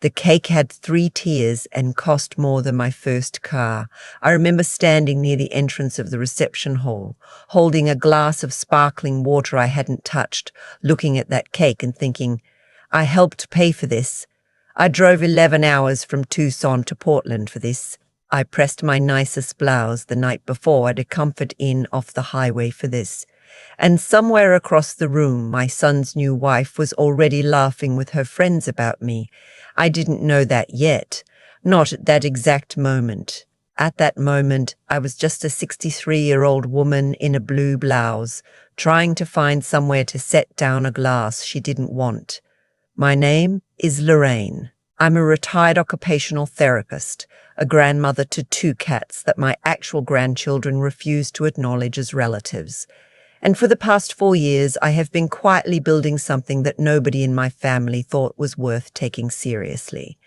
The cake had 3 tiers and cost more than my first car. I remember standing near the entrance of the reception hall, holding a glass of sparkling water I hadn't touched, looking at that cake and thinking, I helped pay for this. I drove 11 hours from Tucson to Portland for this. I pressed my nicest blouse the night before at a Comfort Inn off the highway for this. And somewhere across the room, my son's new wife was already laughing with her friends about me. I didn't know that yet, not at that exact moment. At that moment, I was just a 63-year-old woman in a blue blouse, trying to find somewhere to set down a glass she didn't want. My name is Lorraine. I'm a retired occupational therapist, a grandmother to 2 cats that my actual grandchildren refuse to acknowledge as relatives. And for the past 4 years, I have been quietly building something that nobody in my family thought was worth taking seriously.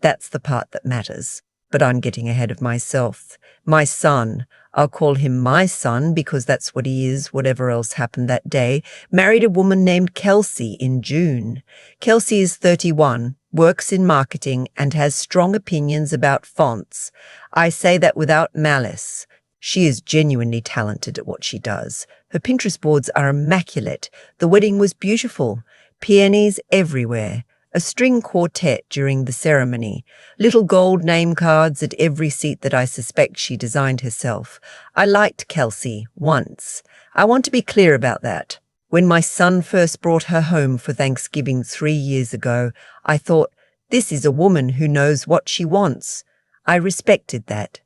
That's the part that matters. But I'm getting ahead of myself. My son, I'll call him my son because that's what he is, whatever else happened that day, married a woman named Kelsey in June. Kelsey is 31, works in marketing, and has strong opinions about fonts. I say that without malice. She is genuinely talented at what she does. Her Pinterest boards are immaculate. The wedding was beautiful. Peonies everywhere. A string quartet during the ceremony. Little gold name cards at every seat that I suspect she designed herself. I liked Kelsey once. I want to be clear about that. When my son first brought her home for Thanksgiving 3 years ago, I thought, this is a woman who knows what she wants. I respected that.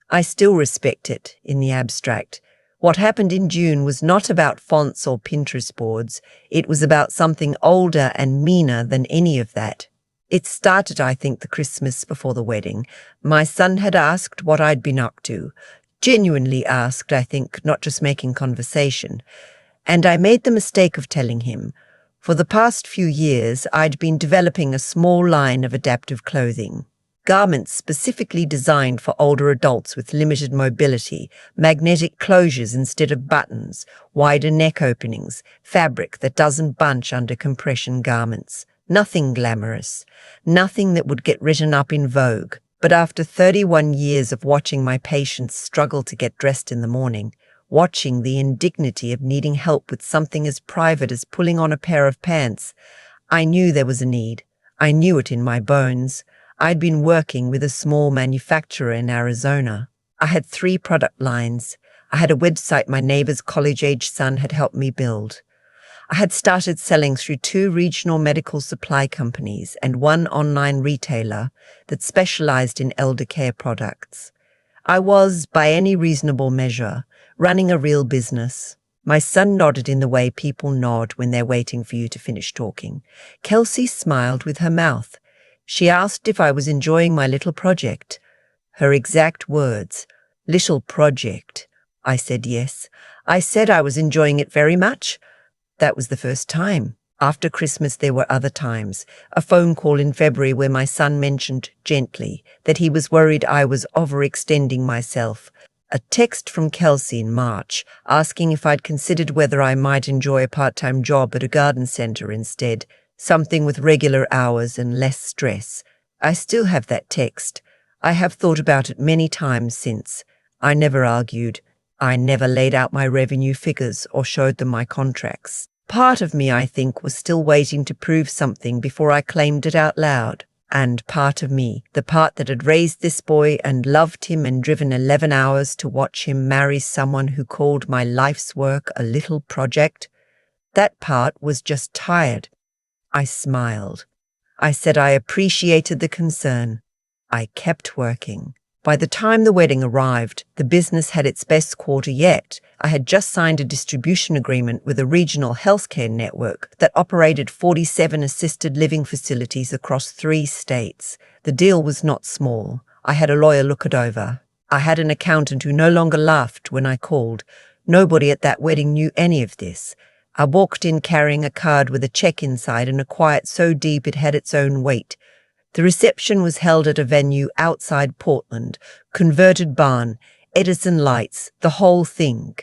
I still respect it in the abstract. What happened in June was not about fonts or Pinterest boards. It was about something older and meaner than any of that. It started, I think, the Christmas before the wedding. My son had asked what I'd been up to. Genuinely asked, I think, not just making conversation. And I made the mistake of telling him. For the past few years, I'd been developing a small line of adaptive clothing. Garments specifically designed for older adults with limited mobility, magnetic closures instead of buttons, wider neck openings, fabric that doesn't bunch under compression garments. Nothing glamorous, nothing that would get written up in Vogue. But after 31 years of watching my patients struggle to get dressed in the morning, watching the indignity of needing help with something as private as pulling on a pair of pants, I knew there was a need. I knew it in my bones. I'd been working with a small manufacturer in Arizona. I had 3 product lines. I had a website my neighbor's college-age son had helped me build. I had started selling through 2 regional medical supply companies and 1 online retailer that specialized in elder care products. I was, by any reasonable measure, running a real business. My son nodded in the way people nod when they're waiting for you to finish talking. Kelsey smiled with her mouth. She asked if I was enjoying my little project. Her exact words, little project. I said yes. I said I was enjoying it very much. That was the first time. After Christmas there were other times. A phone call in February where my son mentioned, gently, that he was worried I was overextending myself. A text from Kelsey in March, asking if I'd considered whether I might enjoy a part-time job at a garden centre instead. Something with regular hours and less stress. I still have that text. I have thought about it many times since. I never argued. I never laid out my revenue figures or showed them my contracts. Part of me, I think, was still waiting to prove something before I claimed it out loud. And part of me, the part that had raised this boy and loved him and driven 11 hours to watch him marry someone who called my life's work a little project, that part was just tired. I smiled. I said I appreciated the concern. I kept working. By the time the wedding arrived, the business had its best quarter yet. I had just signed a distribution agreement with a regional healthcare network that operated 47 assisted living facilities across 3 states. The deal was not small. I had a lawyer look it over. I had an accountant who no longer laughed when I called. Nobody at that wedding knew any of this. I walked in carrying a card with a check inside and a quiet so deep it had its own weight. The reception was held at a venue outside Portland, converted barn, Edison lights, the whole thing.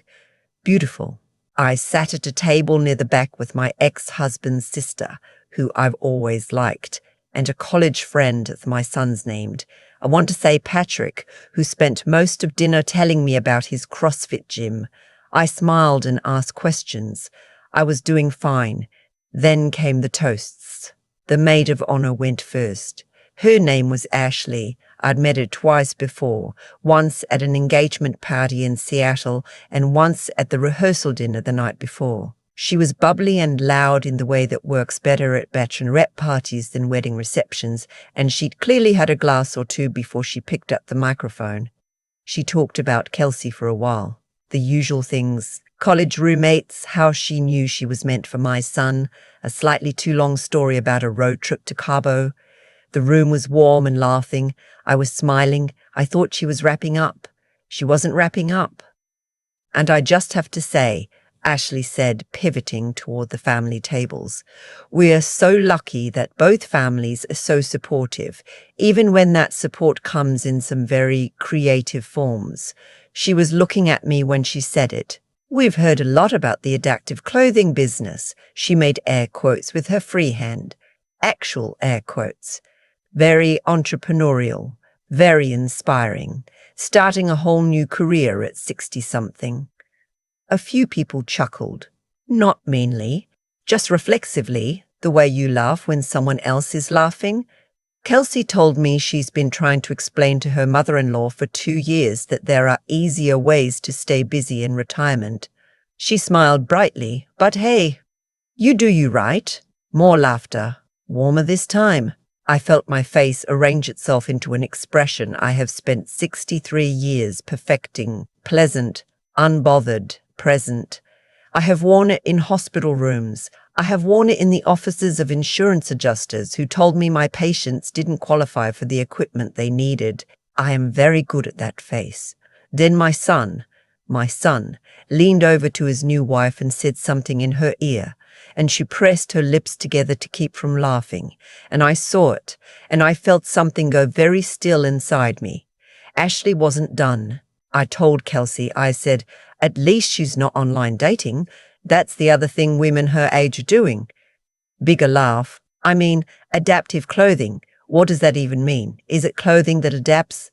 Beautiful. I sat at a table near the back with my ex-husband's sister, who I've always liked, and a college friend that my son's named. I want to say Patrick, who spent most of dinner telling me about his CrossFit gym. I smiled and asked questions. I was doing fine. Then came the toasts. The maid of honor went first. Her name was Ashley. I'd met her twice before, once at an engagement party in Seattle and once at the rehearsal dinner the night before. She was bubbly and loud in the way that works better at bachelorette parties than wedding receptions, and she'd clearly had a glass or two before she picked up the microphone. She talked about Kelsey for a while. The usual things: college roommates, how she knew she was meant for my son, a slightly too long story about a road trip to Cabo. The room was warm and laughing. I was smiling. I thought she was wrapping up. She wasn't wrapping up. And I just have to say, Ashley said, pivoting toward the family tables, we are so lucky that both families are so supportive, even when that support comes in some very creative forms. She was looking at me when she said it. We've heard a lot about the adaptive clothing business. She made air quotes with her free hand. Actual air quotes. Very entrepreneurial, very inspiring, starting a whole new career at 60-something. A few people chuckled, not meanly, just reflexively, the way you laugh when someone else is laughing. Kelsey told me she's been trying to explain to her mother-in-law for 2 years that there are easier ways to stay busy in retirement. She smiled brightly, but hey, you do you right. More laughter, warmer this time. I felt my face arrange itself into an expression I have spent 63 years perfecting: pleasant, unbothered, present. I have worn it in hospital rooms. I have worn it in the offices of insurance adjusters who told me my patients didn't qualify for the equipment they needed. I am very good at that face. Then my son, leaned over to his new wife and said something in her ear, and she pressed her lips together to keep from laughing, and I saw it, and I felt something go very still inside me. Ashley wasn't done. I told Kelsey, I said, at least she's not online dating. That's the other thing women her age are doing. Bigger laugh. I mean, adaptive clothing. What does that even mean? Is it clothing that adapts?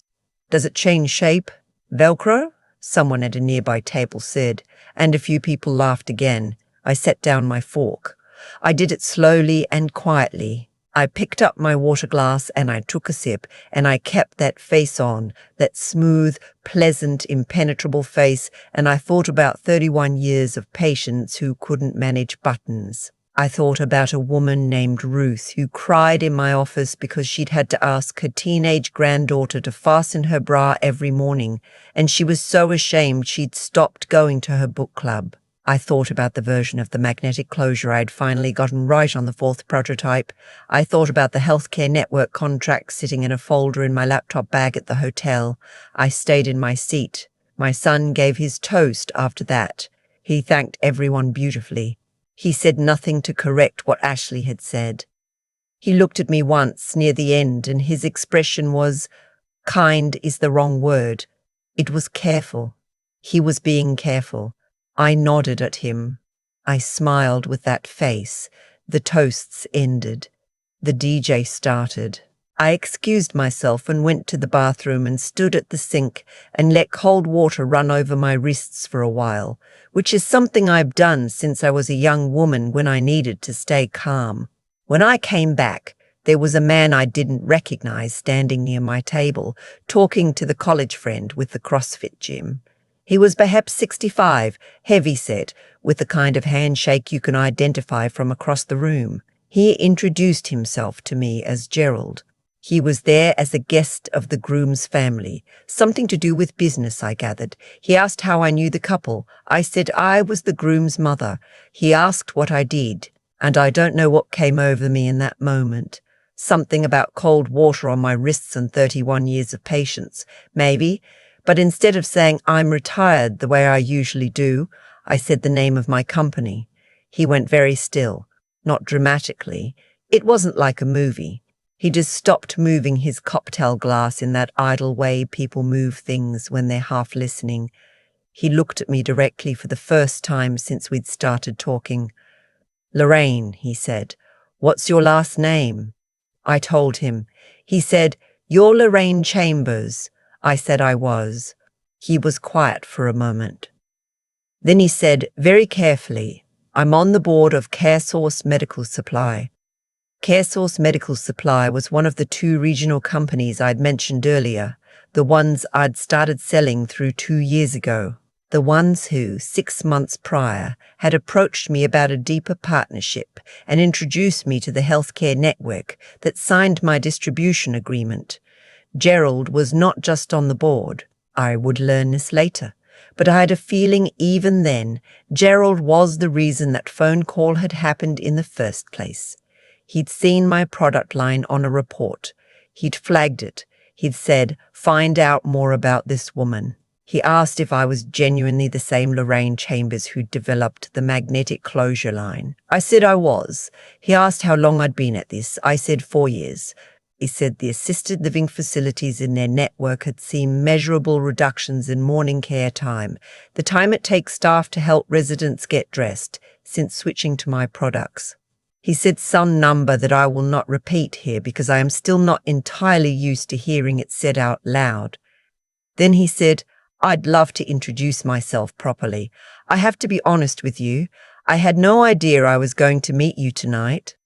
Does it change shape? Velcro? Someone at a nearby table said, and a few people laughed again. I set down my fork. I did it slowly and quietly. I picked up my water glass and I took a sip, and I kept that face on, that smooth, pleasant, impenetrable face, and I thought about 31 years of patients who couldn't manage buttons. I thought about a woman named Ruth who cried in my office because she'd had to ask her teenage granddaughter to fasten her bra every morning, and she was so ashamed she'd stopped going to her book club. I thought about the version of the magnetic closure I'd finally gotten right on the 4th prototype. I thought about the healthcare network contract sitting in a folder in my laptop bag at the hotel. I stayed in my seat. My son gave his toast after that. He thanked everyone beautifully. He said nothing to correct what Ashley had said. He looked at me once near the end, and his expression was, kind is the wrong word. It was careful. He was being careful. I nodded at him. I smiled with that face. The toasts ended. The DJ started. I excused myself and went to the bathroom and stood at the sink and let cold water run over my wrists for a while, which is something I've done since I was a young woman when I needed to stay calm. When I came back, there was a man I didn't recognize standing near my table, talking to the college friend with the CrossFit gym. He was perhaps 65, heavy-set, with the kind of handshake you can identify from across the room. He introduced himself to me as Gerald. He was there as a guest of the groom's family, something to do with business, I gathered. He asked how I knew the couple. I said I was the groom's mother. He asked what I did, and I don't know what came over me in that moment. Something about cold water on my wrists and 31 years of patience, maybe. But instead of saying I'm retired the way I usually do, I said the name of my company. He went very still, not dramatically. It wasn't like a movie. He just stopped moving his cocktail glass in that idle way people move things when they're half listening. He looked at me directly for the first time since we'd started talking. Lorraine, he said. What's your last name? I told him. He said, "You're Lorraine Chambers." I said I was. He was quiet for a moment. Then he said, very carefully, "I'm on the board of CareSource Medical Supply." CareSource Medical Supply was one of the two regional companies I'd mentioned earlier, the ones I'd started selling through 2 years ago, the ones who, 6 months prior, had approached me about a deeper partnership and introduced me to the healthcare network that signed my distribution agreement. Gerald was not just on the board. I would learn this later. But I had a feeling even then, Gerald was the reason that phone call had happened in the first place. He'd seen my product line on a report. He'd flagged it. He'd said, "Find out more about this woman." He asked if I was genuinely the same Lorraine Chambers who'd developed the magnetic closure line. I said I was. He asked how long I'd been at this. I said 4 years. He said the assisted living facilities in their network had seen measurable reductions in morning care time, the time it takes staff to help residents get dressed, since switching to my products. He said some number that I will not repeat here because I am still not entirely used to hearing it said out loud. Then he said, "I'd love to introduce myself properly. I have to be honest with you. I had no idea I was going to meet you tonight."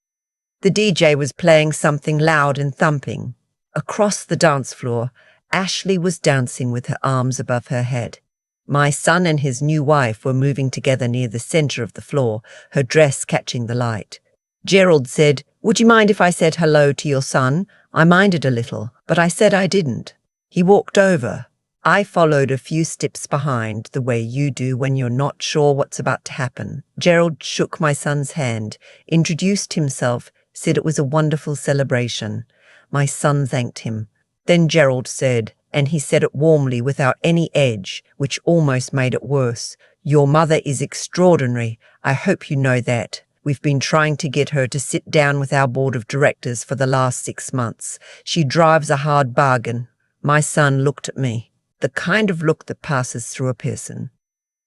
The DJ was playing something loud and thumping. Across the dance floor, Ashley was dancing with her arms above her head. My son and his new wife were moving together near the center of the floor, her dress catching the light. Gerald said, "Would you mind if I said hello to your son?" I minded a little, but I said I didn't. He walked over. I followed a few steps behind, the way you do when you're not sure what's about to happen. Gerald shook my son's hand, introduced himself, said it was a wonderful celebration. My son thanked him. Then Gerald said, and he said it warmly without any edge, which almost made it worse, "Your mother is extraordinary. I hope you know that. We've been trying to get her to sit down with our board of directors for the last 6 months. She drives a hard bargain." My son looked at me, the kind of look that passes through a person.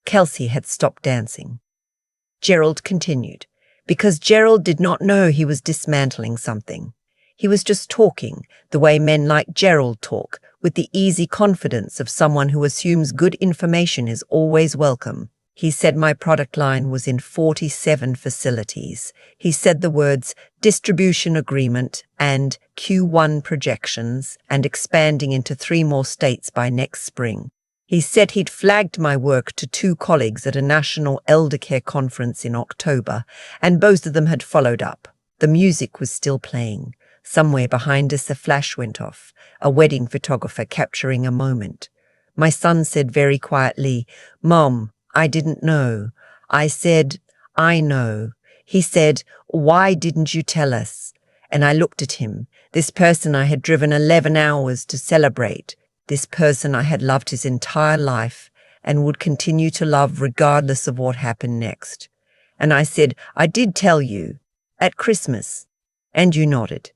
Kelsey had stopped dancing. Gerald continued, because Gerald did not know he was dismantling something. He was just talking, the way men like Gerald talk, with the easy confidence of someone who assumes good information is always welcome. He said my product line was in 47 facilities. He said the words distribution agreement and Q1 projections and expanding into 3 more states by next spring. He said he'd flagged my work to 2 colleagues at a national elder care conference in October, and both of them had followed up. The music was still playing. Somewhere behind us a flash went off, a wedding photographer capturing a moment. My son said very quietly, "Mom, I didn't know." I said, "I know." He said, "Why didn't you tell us?" And I looked at him, this person I had driven 11 hours to celebrate, this person I had loved his entire life and would continue to love regardless of what happened next. And I said, "I did tell you, at Christmas." And you nodded.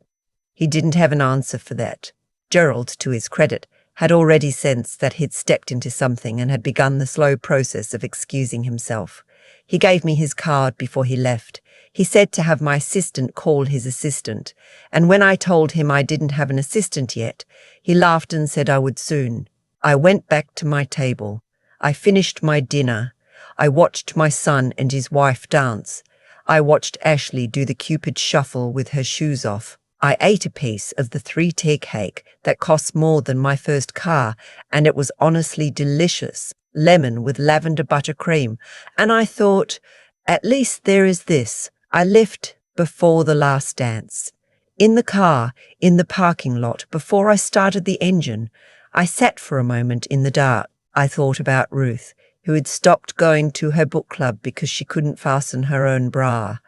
He didn't have an answer for that. Gerald, to his credit, had already sensed that he'd stepped into something and had begun the slow process of excusing himself. He gave me his card before he left. He said to have my assistant call his assistant, and when I told him I didn't have an assistant yet, he laughed and said I would soon. I went back to my table. I finished my dinner. I watched my son and his wife dance. I watched Ashley do the Cupid shuffle with her shoes off. I ate a piece of the 3-tier cake that cost more than my first car, and it was honestly delicious, lemon with lavender buttercream. And I thought, at least there is this. I left before the last dance. In the car, in the parking lot, before I started the engine, I sat for a moment in the dark. I thought about Ruth, who had stopped going to her book club because she couldn't fasten her own bra.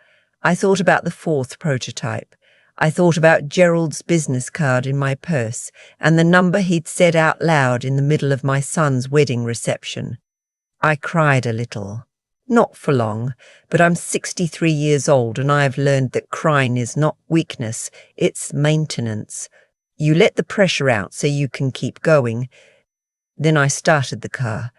I thought about the 4th prototype. I thought about Gerald's business card in my purse and the number he'd said out loud in the middle of my son's wedding reception. I cried a little. Not for long, but I'm 63 years old and I have learned that crying is not weakness, it's maintenance. You let the pressure out so you can keep going. Then I started the car.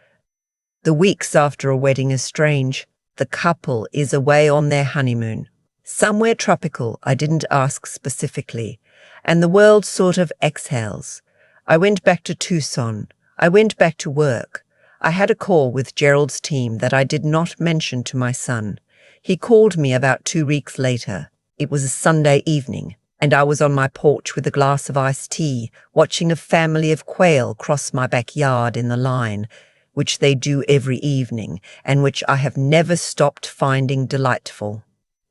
The weeks after a wedding are strange. The couple is away on their honeymoon. Somewhere tropical, I didn't ask specifically. and the world sort of exhales. I went back to Tucson. I went back to work. I had a call with Gerald's team that I did not mention to my son. He called me about 2 weeks later. It was a Sunday evening, and I was on my porch with a glass of iced tea, watching a family of quail cross my backyard in the line, which they do every evening, and which I have never stopped finding delightful.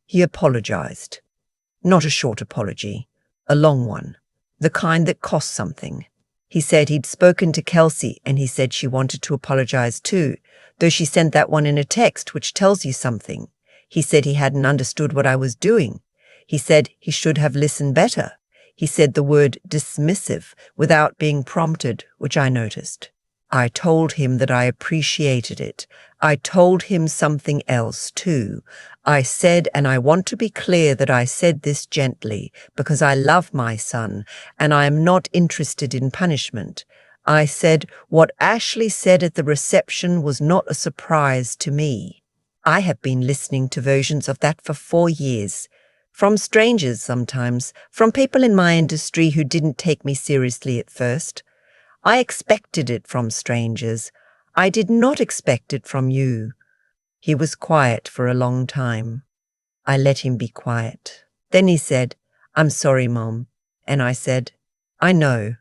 He apologized. Not a short apology, a long one, the kind that cost something. He said he'd spoken to Kelsey and he said she wanted to apologize too, though she sent that one in a text which tells you something. He said he hadn't understood what I was doing. He said he should have listened better. He said the word dismissive without being prompted, which I noticed. I told him that I appreciated it. I told him something else too. I said, and I want to be clear that I said this gently, because I love my son, and I am not interested in punishment. I said, what Ashley said at the reception was not a surprise to me. I have been listening to versions of that for 4 years. From strangers sometimes, from people in my industry who didn't take me seriously at first. I expected it from strangers. I did not expect it from you. He was quiet for a long time. I let him be quiet. Then he said, I'm sorry, Mom. And I said, I know.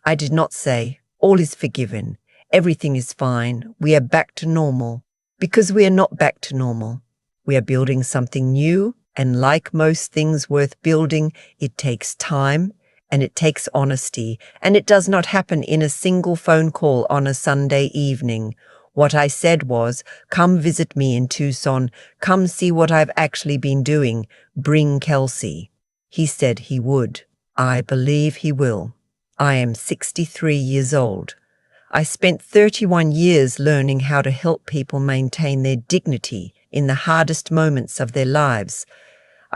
I did not say, all is forgiven. Everything is fine. We are back to normal. Because we are not back to normal. We are building something new, and like most things worth building, it takes time. And it takes honesty, and it does not happen in a single phone call on a Sunday evening. What I said was, come visit me in Tucson, come see what I've actually been doing, bring Kelsey. He said he would. I believe he will. I am 63 years old. I spent 31 years learning how to help people maintain their dignity in the hardest moments of their lives.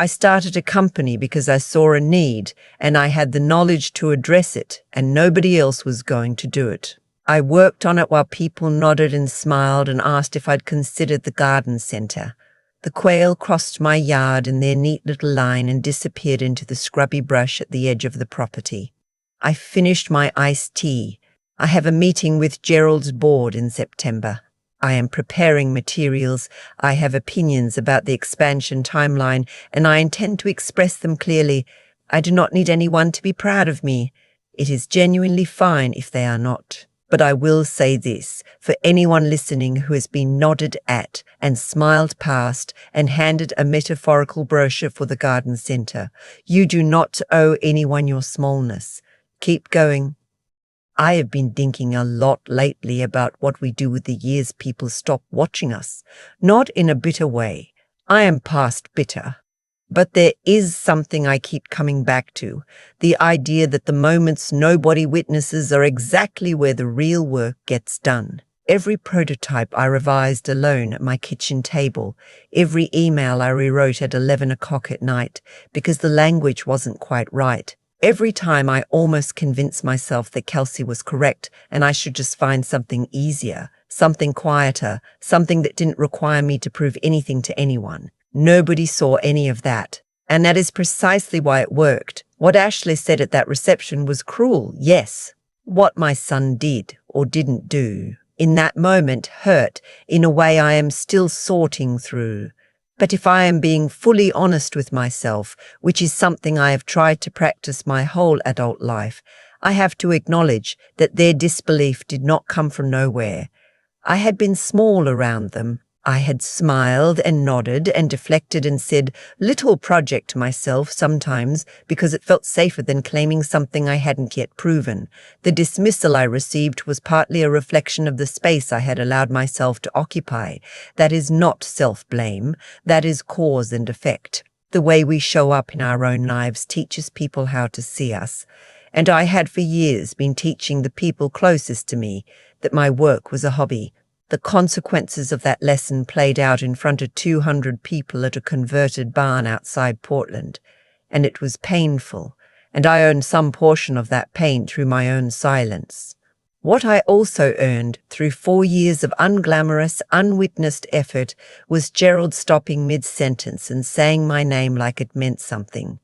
I started a company because I saw a need and I had the knowledge to address it, and nobody else was going to do it. I worked on it while people nodded and smiled and asked if I'd considered the garden centre. The quail crossed my yard in their neat little line and disappeared into the scrubby brush at the edge of the property. I finished my iced tea. I have a meeting with Gerald's board in September. I am preparing materials. I have opinions about the expansion timeline, and I intend to express them clearly. I do not need anyone to be proud of me. It is genuinely fine if they are not. But I will say this, for anyone listening who has been nodded at and smiled past and handed a metaphorical brochure for the garden centre, you do not owe anyone your smallness. Keep going. I have been thinking a lot lately about what we do with the years people stop watching us. Not in a bitter way. I am past bitter. But there is something I keep coming back to. The idea that the moments nobody witnesses are exactly where the real work gets done. Every prototype I revised alone at my kitchen table. Every email I rewrote at 11 o'clock at night because the language wasn't quite right. Every time I almost convinced myself that Kelsey was correct and I should just find something easier, something quieter, something that didn't require me to prove anything to anyone. Nobody saw any of that. And that is precisely why it worked. What Ashley said at that reception was cruel, yes. What my son did or didn't do in that moment hurt in a way I am still sorting through. But if I am being fully honest with myself, which is something I have tried to practice my whole adult life, I have to acknowledge that their disbelief did not come from nowhere. I had been small around them. I had smiled and nodded and deflected and said little project to myself sometimes because it felt safer than claiming something I hadn't yet proven. The dismissal I received was partly a reflection of the space I had allowed myself to occupy. That is not self-blame. That is cause and effect. The way we show up in our own lives teaches people how to see us. And I had for years been teaching the people closest to me that my work was a hobby. The consequences of that lesson played out in front of 200 people at a converted barn outside Portland, and it was painful, and I earned some portion of that pain through my own silence. What I also earned through 4 years of unglamorous, unwitnessed effort was Gerald stopping mid-sentence and saying my name like it meant something.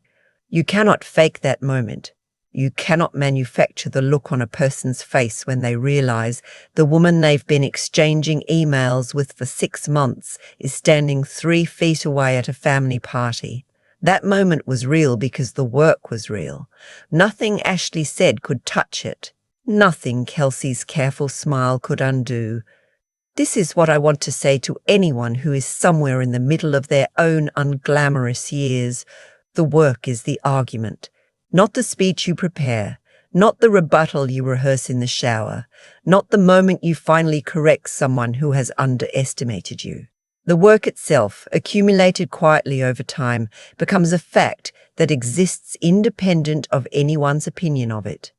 You cannot fake that moment. You cannot manufacture the look on a person's face when they realize the woman they've been exchanging emails with for 6 months is standing 3 feet away at a family party. That moment was real because the work was real. Nothing Ashley said could touch it. Nothing Kelsey's careful smile could undo. This is what I want to say to anyone who is somewhere in the middle of their own unglamorous years. The work is the argument, not the speech you prepare, not the rebuttal you rehearse in the shower, not the moment you finally correct someone who has underestimated you. The work itself, accumulated quietly over time, becomes a fact that exists independent of anyone's opinion of it.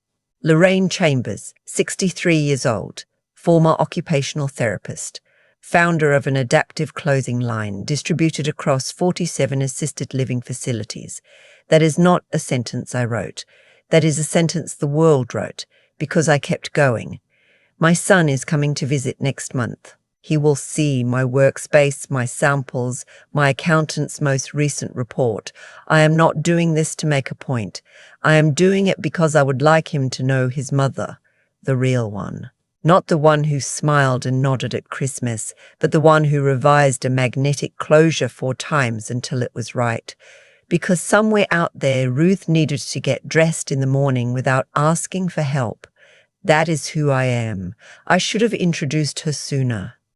Lorraine Chambers, 63 years old, former occupational therapist, founder of an adaptive clothing line distributed across 47 assisted living facilities. That is not a sentence I wrote. That is a sentence the world wrote, because I kept going. My son is coming to visit next month. He will see my workspace, my samples, my accountant's most recent report. I am not doing this to make a point. I am doing it because I would like him to know his mother, the real one. Not the one who smiled and nodded at Christmas, but the one who revised a magnetic closure 4 times until it was right. Because somewhere out there, Ruth needed to get dressed in the morning without asking for help. That is who I am. I should have introduced her sooner.